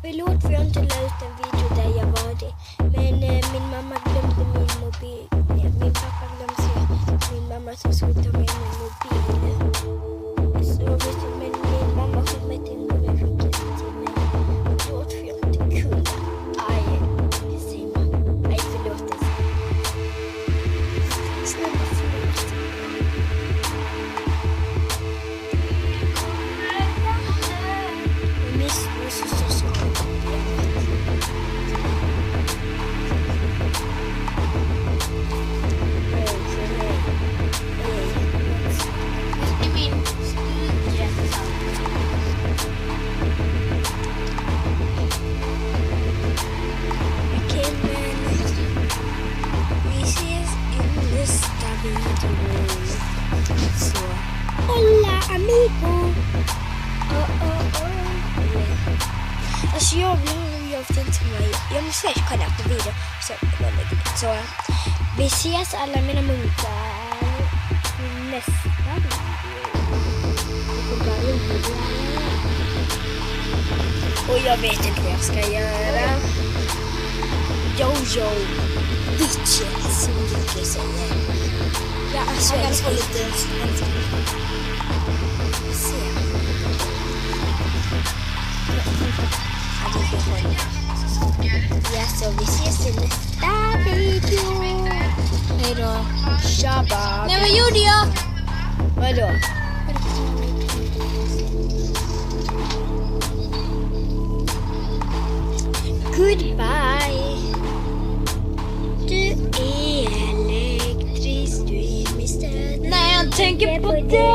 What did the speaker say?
Förlåt för jag inte la ut en video där jag var det. Men min mamma glömde min mobil. Min pappa glömde sig. Min mamma så skulle ta med min mobil. Så vet du, men min mamma fick mig till en och skickade till mig. Förlåt för jag inte kunde. Aj, Simon. Aj, förlåt. Snälla förlåt. Hola amigo. Alltså jag vet inte mig. Jag måste först kolla på video. Så vi ses alla mina munkar i nästa video. Och jag vet inte vad jag ska göra. Yo, bitches som Rikke säger. Ja, alltså jag får lite ja, så vi ses i nästa video. Hejdå. Tjaba. Nej, vad gjorde jag? Vadå? Goodbye. Du är elektrisk, du är min stöd. Nej, jag tänker på det.